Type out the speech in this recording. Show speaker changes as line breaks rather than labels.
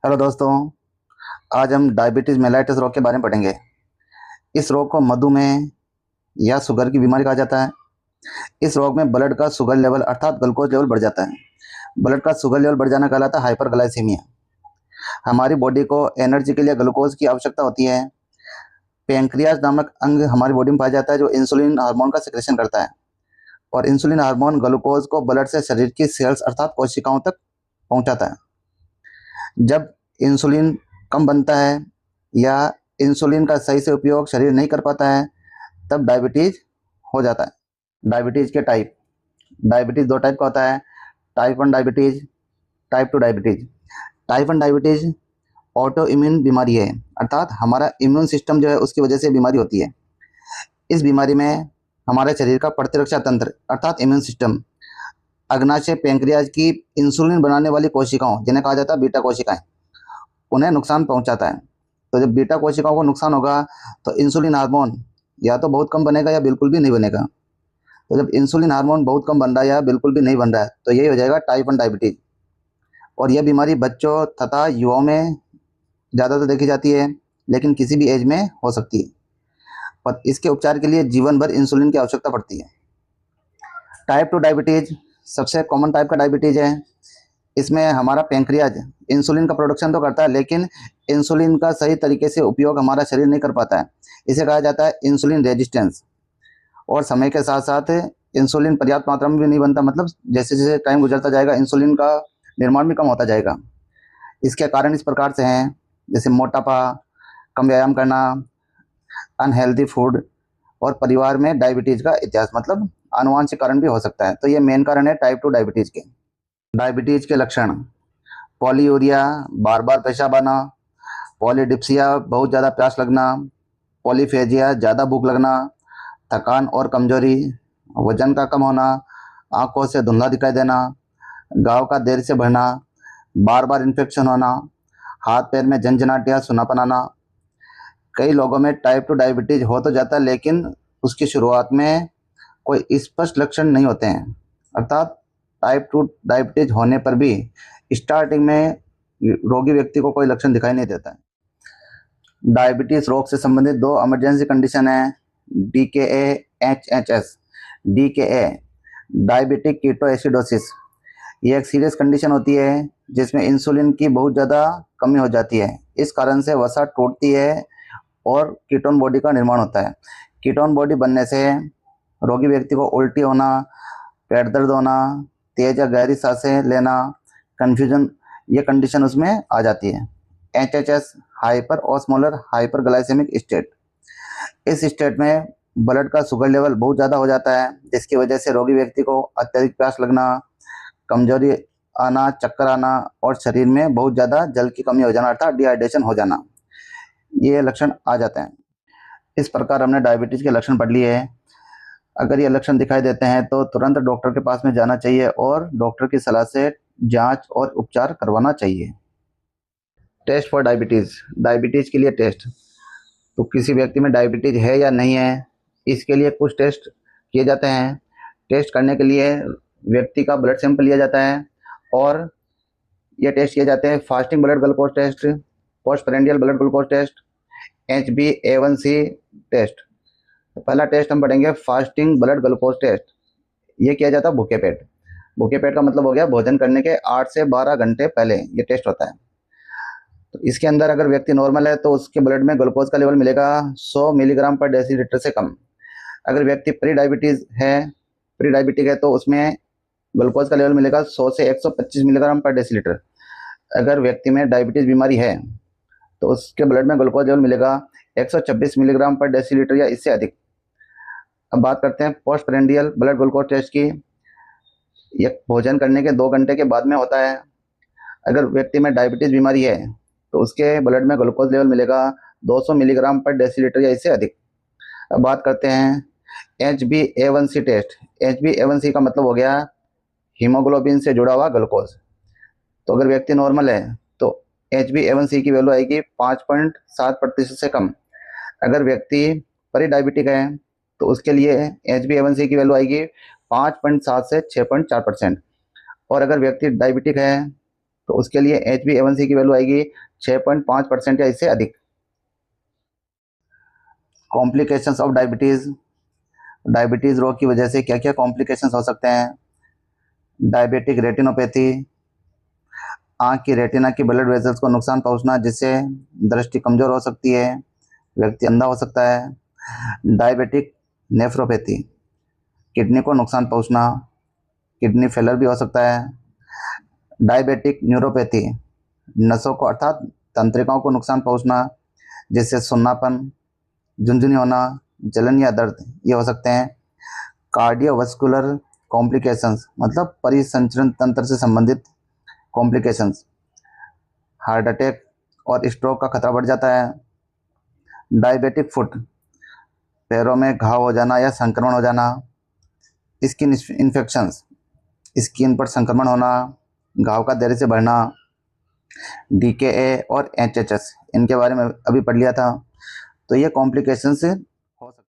Hello दोस्तों। आज हम डायबिटीज मेलाइटिस रोग के बारे में पढ़ेंगे। इस रोग को मधुमेह या शुगर की बीमारी कहा जाता है। इस रोग में ब्लड का शुगर लेवल अर्थात ग्लूकोज लेवल बढ़ जाता है। ब्लड का शुगर लेवल बढ़ जाना कहलाता है हाइपरग्लाइसीमिया। हमारी बॉडी को एनर्जी के लिए ग्लूकोज की आवश्यकता होती है। पैंक्रियाज नामक अंग हमारी बॉडी में पाया जाता है जो इंसुलिन हार्मोन का सिक्रेशन करता है। और इंसुलिन हार्मोन ग्लूकोज को ब्लड से शरीर की सेल्स अर्थात कोशिकाओं तक पहुंचाता है। जब इंसुलिन कम बनता है या इंसुलिन का सही से उपयोग शरीर नहीं कर पाता है तब डायबिटीज हो जाता है। डायबिटीज के टाइप। डायबिटीज दो टाइप का होता है, type 1 diabetes, type 2 diabetes. Type 1 diabetes auto immune बीमारी है, अर्थात हमारा इम्यून सिस्टम जो है उसकी वजह से बीमारी होती है। इस बीमारी में हमारे शरीर का प्रतिरक्षा तंत्र अर्थात इम्यून सिस्टम अग्नाशय पैंक्रियाज की इंसुलिन बनाने वाली कोशिकाओं जिन्हें कहा जाता है बीटा कोशिकाएं, उन्हें नुकसान पहुंचाता है। तो जब बीटा कोशिकाओं को नुकसान होगा तो इंसुलिन हार्मोन या तो बहुत कम बनेगा या बिल्कुल भी नहीं बनेगा। तो जब इंसुलिन हार्मोन बहुत कम बन रहा है या बिल्कुल भी नहीं बन रहा है तो यही हो जाएगा टाइप 1 डायबिटीज। और यह बीमारी बच्चों तथा युवाओं में ज़्यादा तो देखी जाती है, लेकिन किसी भी एज में हो सकती है। और इसके उपचार के लिए जीवन भर इंसुलिन की आवश्यकता पड़ती है। टाइप 2 डायबिटीज सबसे कॉमन टाइप का डायबिटीज है। इसमें हमारा पैंक्रियाज इंसुलिन का प्रोडक्शन तो करता है, लेकिन इंसुलिन का सही तरीके से उपयोग हमारा शरीर नहीं कर पाता है। इसे कहा जाता है इंसुलिन रेजिस्टेंस। और समय के साथ साथ इंसुलिन पर्याप्त मात्रा में भी नहीं बनता, मतलब जैसे जैसे टाइम गुजरता जाएगा इंसुलिन का निर्माण भी कम होता जाएगा। इसके कारण इस प्रकार से हैं, जैसे मोटापा, कम व्यायाम करना, अनहेल्दी फूड और परिवार में डायबिटीज का इतिहास, मतलब आनुवंशिक कारण भी हो सकता है। तो ये मेन कारण है टाइप 2 डायबिटीज के। डायबिटीज के लक्षण: पॉलीयूरिया, बार बार पेशाब आना, पॉलीडिप्सिया, बहुत ज़्यादा प्यास लगना, पॉलीफेजिया, ज़्यादा भूख लगना, थकान और कमजोरी, वजन का कम होना, आंखों से धुंधला दिखाई देना, घाव का देर से बढ़ना, बार बार इन्फेक्शन होना, हाथ पैर में झंझनाहट या सुनापन आना। कई लोगों में टाइप 2 डायबिटीज हो तो जाता है, लेकिन उसकी शुरुआत में कोई स्पष्ट लक्षण नहीं होते हैं, अर्थात टाइप 2 डायबिटीज होने पर भी स्टार्टिंग में रोगी व्यक्ति को कोई लक्षण दिखाई नहीं देता है। डायबिटीज रोग से संबंधित दो इमरजेंसी कंडीशन है, DKA HHS। DKA diabetic ketoacidosis, ये एक सीरियस कंडीशन होती है जिसमें इंसुलिन की बहुत ज़्यादा कमी हो जाती है। इस कारण से वसा टूटती है और कीटोन बॉडी का निर्माण होता है। कीटोन बॉडी बनने से रोगी व्यक्ति को उल्टी होना, पेट दर्द होना, तेज या गहरी सांसें लेना, कन्फ्यूजन, ये कंडीशन उसमें आ जाती है। HHS hyper osmolar hyperglycaemic state. इस स्टेट में ब्लड का शुगर लेवल बहुत ज़्यादा हो जाता है, जिसकी वजह से रोगी व्यक्ति को अत्यधिक प्यास लगना, कमजोरी आना, चक्कर आना और शरीर में बहुत ज़्यादा जल की कमी हो जाना अर्थात डिहाइड्रेशन हो जाना, ये लक्षण आ जाते हैं। इस प्रकार हमने डायबिटीज़ के लक्षण पढ़ लिए हैं। अगर ये लक्षण दिखाई देते हैं तो तुरंत डॉक्टर के पास में जाना चाहिए और डॉक्टर की सलाह से जांच और उपचार करवाना चाहिए। Test for diabetes. डायबिटीज़ के लिए टेस्ट। तो किसी व्यक्ति में डायबिटीज़ है या नहीं है, इसके लिए कुछ टेस्ट किए जाते हैं। टेस्ट करने के लिए व्यक्ति का ब्लड सैंपल लिया जाता है और ये टेस्ट किए जाते हैं: fasting blood glucose test, postprandial blood glucose test, HbA1c test. तो पहला टेस्ट हम पढ़ेंगे फास्टिंग ब्लड ग्लूकोज टेस्ट। ये किया जाता है भूखे पेट। भूखे पेट का मतलब हो गया भोजन करने के 8 से 12 घंटे पहले ये टेस्ट होता है। तो इसके अंदर अगर व्यक्ति नॉर्मल है तो उसके ब्लड में ग्लूकोज का लेवल मिलेगा 100 मिलीग्राम पर डेसीलीटर से कम। अगर व्यक्ति प्री डायबिटिक है तो उसमें ग्लूकोज का लेवल मिलेगा 100 से 125 मिलीग्राम पर डेसीलीटर। अगर व्यक्ति में डायबिटीज़ बीमारी है तो उसके ब्लड में ग्लूकोज लेवल मिलेगा 126 मिलीग्राम पर डेसीलीटर या इससे अधिक। अब बात करते हैं post prandial blood glucose test की। यह भोजन करने के 2 घंटे के बाद में होता है। अगर व्यक्ति में डायबिटीज़ बीमारी है तो उसके ब्लड में ग्लूकोज लेवल मिलेगा 200 मिलीग्राम पर डेसीलीटर या इससे अधिक। अब बात करते हैं HbA1c टेस्ट। HbA1c का मतलब हो गया हीमोग्लोबिन से जुड़ा हुआ ग्लूकोज। तो अगर व्यक्ति नॉर्मल है तो HbA1c की वैल्यू आएगी 5.7% से कम। अगर व्यक्ति प्री डायबिटिक है तो उसके लिए HbA1c की वैल्यू आएगी 5.7 से 6.4%। और अगर व्यक्ति डायबिटिक है तो उसके लिए HbA1c की वैल्यू आएगी 6.5% या इससे अधिक। कॉम्प्लिकेशंस ऑफ डायबिटीज़, डायबिटीज़ रोग की वजह से क्या क्या कॉम्प्लिकेशंस हो सकते हैं। डायबिटिक रेटिनोपैथी, आँख की रेटिना की ब्लड वेसल्स को नुकसान पहुंचना जिससे दृष्टि कमज़ोर हो सकती है, व्यक्ति अंधा हो सकता है। डायबिटिक नेफ्रोपैथी, किडनी को नुकसान पहुंचना, किडनी फेलर भी हो सकता है। डायबिटिक न्यूरोपैथी, नसों को अर्थात तंत्रिकाओं को नुकसान पहुंचना जिससे सुन्नापन, झुनझुनी होना, जलन या दर्द ये हो सकते हैं। कार्डियोवास्कुलर कॉम्प्लिकेशंस मतलब परिसंचरण तंत्र से संबंधित कॉम्प्लिकेशंस, हार्ट अटैक और स्ट्रोक का खतरा बढ़ जाता है। डायबिटिक फुट, पैरों में घाव हो जाना या संक्रमण हो जाना। स्किन इन्फेक्शंस, स्किन पर संक्रमण होना, घाव का देर से बढ़ना। DKA और HHS, इनके बारे में अभी पढ़ लिया था। तो ये कॉम्प्लिकेशंस